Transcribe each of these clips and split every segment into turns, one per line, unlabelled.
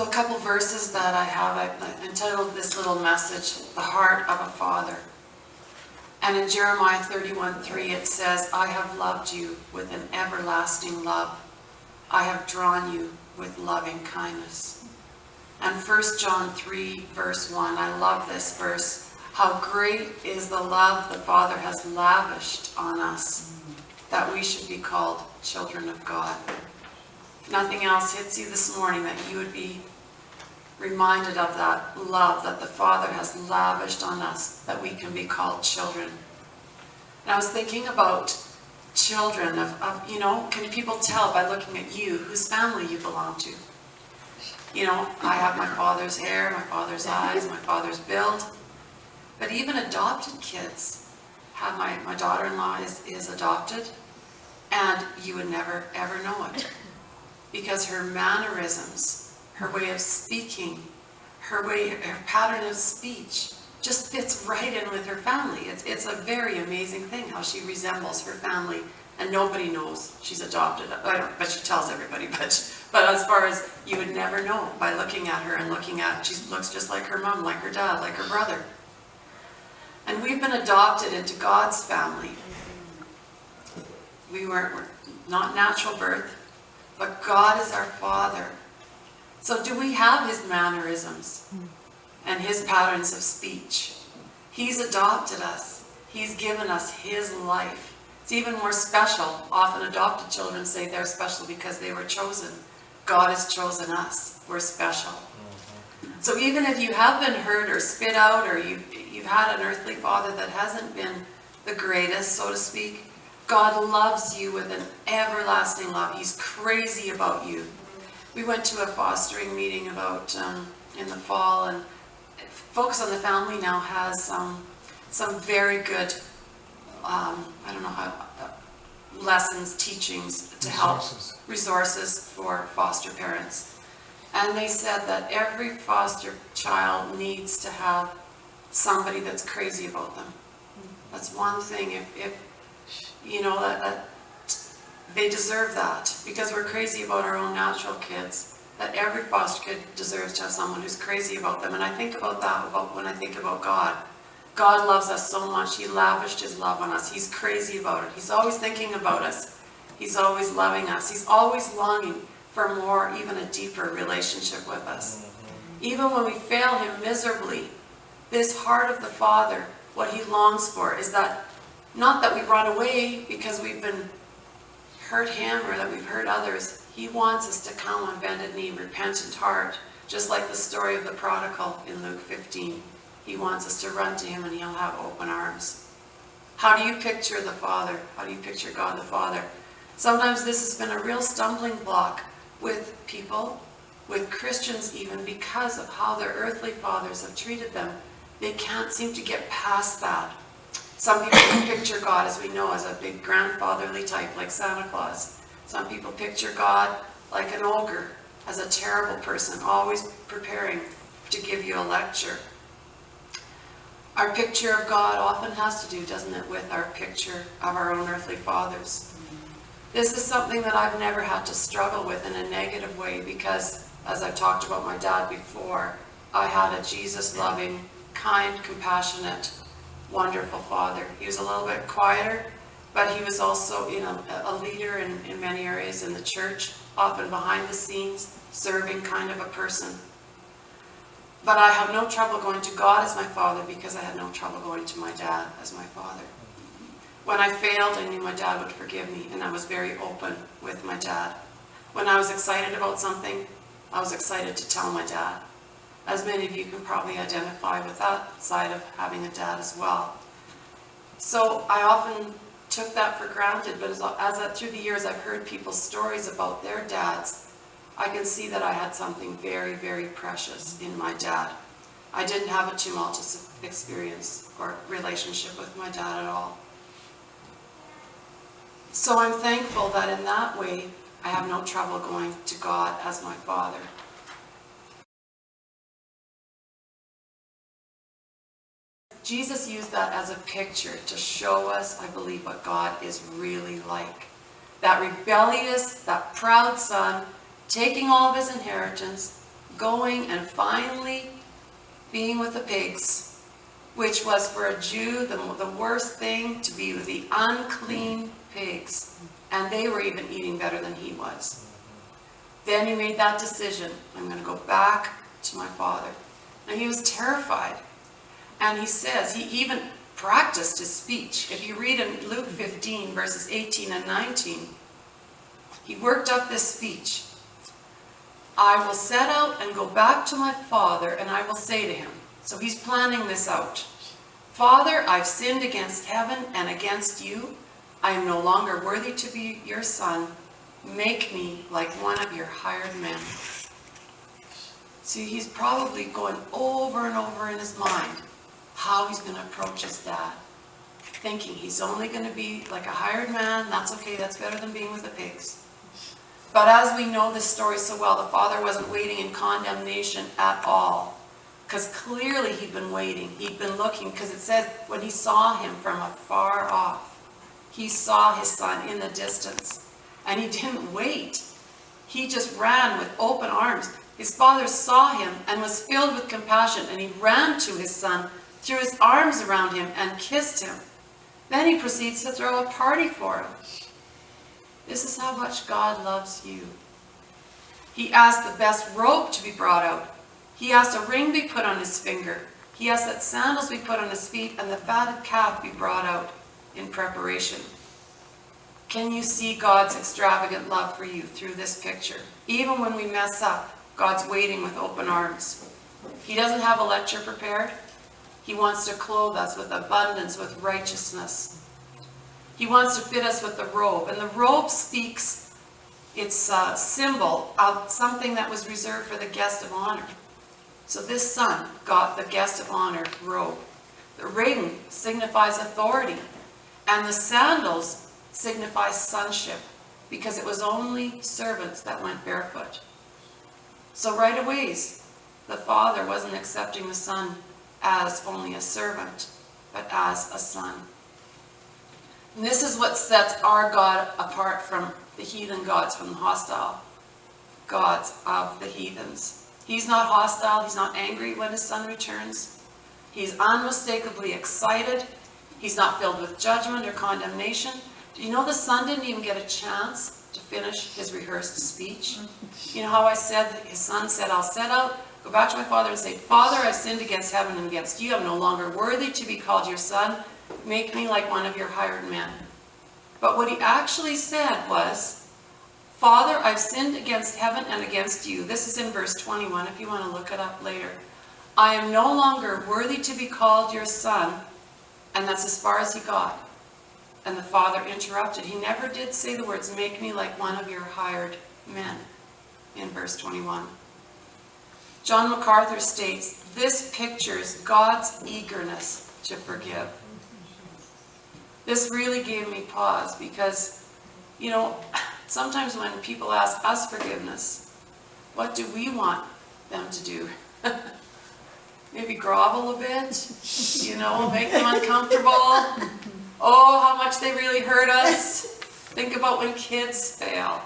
So a couple verses that I have, I entitled this little message, The Heart of a Father. And in Jeremiah 31:3 it says, I have loved you with an everlasting love. I have drawn you with loving kindness. And 1 John 3 verse 1, I love this verse. How great is the love the Father has lavished on us, that we should be called children of God. If nothing else hits you this morning, that you would be reminded of that love that the Father has lavished on us, that we can be called children. And I was thinking about children can people tell by looking at you whose family you belong to? I have my father's hair, my father's eyes, my father's build. But even adopted kids have my daughter-in-law is adopted, and you would never ever know it. Because her mannerisms, her way of speaking, her pattern of speech just fits right in with her family. It's a very amazing thing how she resembles her family, and nobody knows she's adopted. But she tells everybody. But as far as you would never know by looking at her and she looks just like her mom, like her dad, like her brother. And we've been adopted into God's family. We're not natural birth, but God is our Father. So do we have his mannerisms and his patterns of speech? He's adopted us. He's given us his life. It's even more special. Often adopted children say they're special because they were chosen. God has chosen us. We're special. So even if you have been hurt or spit out, or you've had an earthly father that hasn't been the greatest, so to speak, God loves you with an everlasting love. He's crazy about you. We went to a fostering meeting about in the fall, and Focus on the Family now has some very good, lessons, teachings to help, resources for foster parents. And they said that every foster child needs to have somebody that's crazy about them. That's one thing. If that they deserve that, because we're crazy about our own natural kids, that every foster kid deserves to have someone who's crazy about them. And I think about that when I think about God. God loves us so much. He lavished his love on us. He's crazy about it. He's always thinking about us. He's always loving us. He's always longing for more, even a deeper relationship with us. Even when we fail him miserably, this heart of the Father, what he longs for is that, not that we run away because we've been hurt him or that we've hurt others. He wants us to come on bended knee, repentant heart, just like the story of the prodigal in Luke 15. He wants us to run to him and he'll have open arms. How do you picture the Father? How do you picture God the Father? Sometimes this has been a real stumbling block with people, with Christians even, because of how their earthly fathers have treated them. They can't seem to get past that. Some people picture God, as we know, as a big grandfatherly type like Santa Claus. Some people picture God like an ogre, as a terrible person, always preparing to give you a lecture. Our picture of God often has to do, doesn't it, with our picture of our own earthly fathers. This is something that I've never had to struggle with in a negative way, because, as I've talked about my dad before, I had a Jesus-loving, kind, compassionate, wonderful father. He was a little bit quieter, but he was also a leader in many areas in the church, often behind the scenes, serving kind of a person. But I have no trouble going to God as my Father because I had no trouble going to my dad as my Father. When I failed, I knew my dad would forgive me, and I was very open with my dad. When I was excited about something, I was excited to tell my dad. As many of you can probably identify with that side of having a dad as well. So I often took that for granted, but through the years I've heard people's stories about their dads, I can see that I had something very, very precious in my dad. I didn't have a tumultuous experience or relationship with my dad at all. So I'm thankful that in that way, I have no trouble going to God as my Father. Jesus used that as a picture to show us, I believe, what God is really like. That rebellious, that proud son, taking all of his inheritance, going and finally being with the pigs, which was for a Jew the worst thing, to be with the unclean pigs. And they were even eating better than he was. Then he made that decision. I'm going to go back to my father. And he was terrified. And he says, he even practiced his speech. If you read in Luke 15, verses 18 and 19, he worked up this speech. I will set out and go back to my father, and I will say to him. So he's planning this out. Father, I've sinned against heaven and against you. I am no longer worthy to be your son. Make me like one of your hired men. See, he's probably going over and over in his mind how he's going to approach his dad. Thinking he's only going to be like a hired man. That's okay. That's better than being with the pigs. But as we know this story so well, the father wasn't waiting in condemnation at all. Because clearly he'd been waiting. He'd been looking. Because it says when he saw him from afar off, he saw his son in the distance. And he didn't wait. He just ran with open arms. His father saw him and was filled with compassion. And he ran to his son, threw his arms around him, and kissed him. Then he proceeds to throw a party for him. This is how much God loves you. He asked the best robe to be brought out. He asked a ring be put on his finger. He asked that sandals be put on his feet and the fatted calf be brought out in preparation. Can you see God's extravagant love for you through this picture? Even when we mess up, God's waiting with open arms. He doesn't have a lecture prepared. He wants to clothe us with abundance, with righteousness. He wants to fit us with the robe. And the robe speaks, it's a symbol of something that was reserved for the guest of honor. So this son got the guest of honor robe. The ring signifies authority. And the sandals signify sonship, because it was only servants that went barefoot. So right away, the father wasn't accepting the son as only a servant, but as a son. And this is what sets our God apart from the heathen gods, from the hostile gods of the heathens. He's not hostile. He's not angry when his son returns. He's unmistakably excited. He's not filled with judgment or condemnation. Do you know the son didn't even get a chance to finish his rehearsed speech? You know how I said that his son said, I'll set out, go back to my father and say, Father, I've sinned against heaven and against you. I'm no longer worthy to be called your son. Make me like one of your hired men. But what he actually said was, Father, I've sinned against heaven and against you. This is in verse 21, if you want to look it up later. I am no longer worthy to be called your son. And that's as far as he got. And the father interrupted. He never did say the words, make me like one of your hired men, in verse 21. John MacArthur states, this pictures God's eagerness to forgive. This really gave me pause because, you know, sometimes when people ask us forgiveness, what do we want them to do? Maybe grovel a bit, you know, make them uncomfortable. Oh, how much they really hurt us. Think about when kids fail.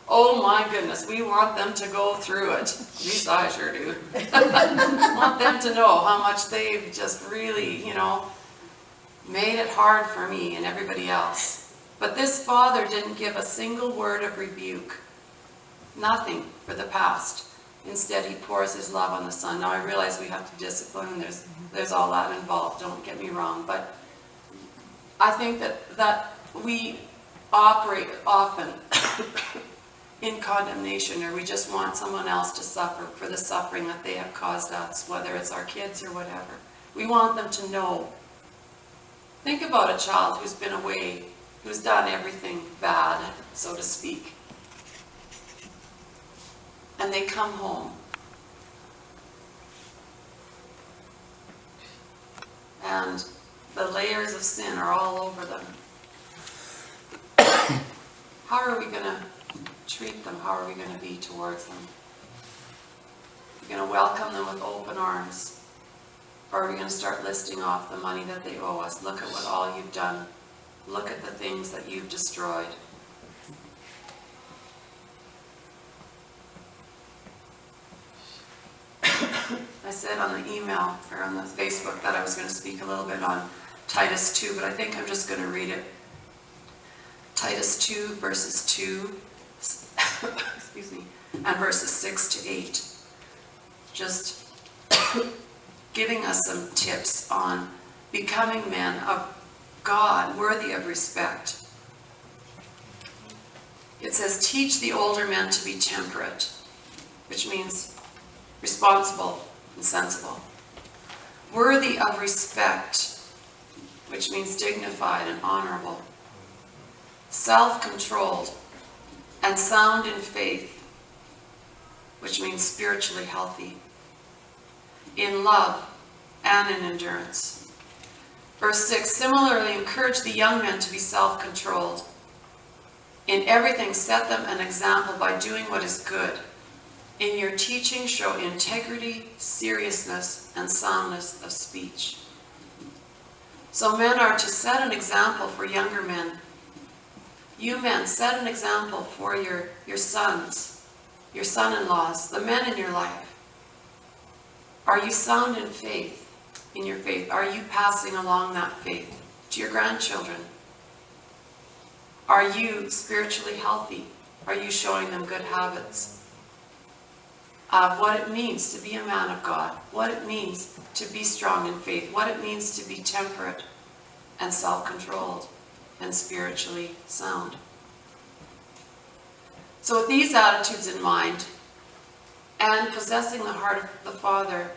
Oh my goodness, we want them to go through it. At least I sure do. Want them to know how much they've just really, you know, made it hard for me and everybody else. But this father didn't give a single word of rebuke. Nothing for the past. Instead, he pours his love on the son. Now, I realize we have to discipline, and there's all that involved, don't get me wrong. But I think that we operate often in condemnation, or we just want someone else to suffer for the suffering that they have caused us, whether it's our kids or whatever. We want them to know. Think about a child who's been away, who's done everything bad, so to speak. And they come home. And the layers of sin are all over them. How are we going to treat them? How are we going to be towards them? We're going to welcome them with open arms. Or are we going to start listing off the money that they owe us? Look at what all you've done. Look at the things that you've destroyed. said on the email or on the Facebook that I was going to speak a little bit on Titus 2, but I think I'm just going to read it. Titus 2 verses 2, excuse me, and verses 6 to 8. Just giving us some tips on becoming men of God, worthy of respect. It says, teach the older men to be temperate, which means responsible and sensible. Worthy of respect, which means dignified and honorable. Self-controlled and sound in faith, which means spiritually healthy. In love and in endurance. Verse 6, similarly encourage the young men to be self-controlled. In everything set them an example by doing what is good. In your teaching show integrity, seriousness, and soundness of speech. So men are to set an example for younger men. You men, set an example for your sons, your son-in-laws, the men in your life. Are you sound in faith, in your faith? Are you passing along that faith to your grandchildren? Are you spiritually healthy? Are you showing them good habits of what it means to be a man of God, what it means to be strong in faith, what it means to be temperate and self-controlled and spiritually sound? So with these attitudes in mind, and possessing the heart of the Father,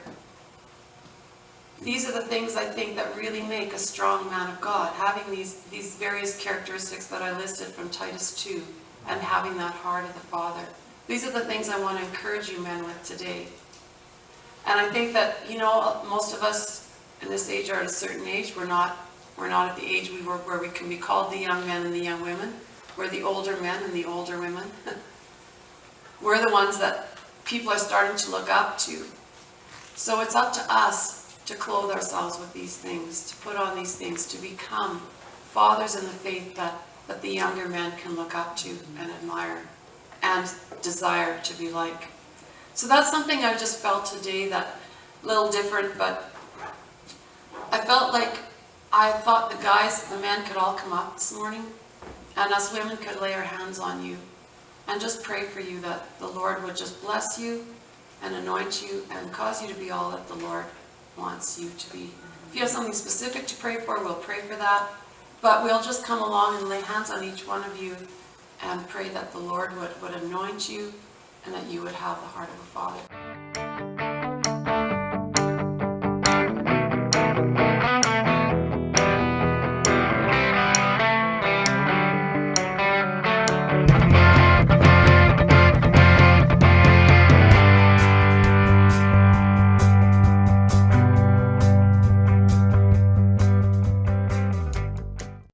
these are the things I think that really make a strong man of God, having these various characteristics that I listed from Titus 2, and having that heart of the Father. These are the things I want to encourage you men with today. And I think that, most of us in this age are at a certain age. We're not at the age we were where we can be called the young men and the young women. We're the older men and the older women. We're the ones that people are starting to look up to. So it's up to us to clothe ourselves with these things, to put on these things, to become fathers in the faith that the younger men can look up to and admire and desire to be like. So that's something I just felt today, that a little different, but I felt like I thought the men could all come up this morning, and us women could lay our hands on you and just pray for you that the Lord would just bless you and anoint you and cause you to be all that the Lord wants you to be. If you have something specific to pray for, we'll pray for that. But we'll just come along and lay hands on each one of you and pray that the Lord would anoint you and that you would have the heart of a father.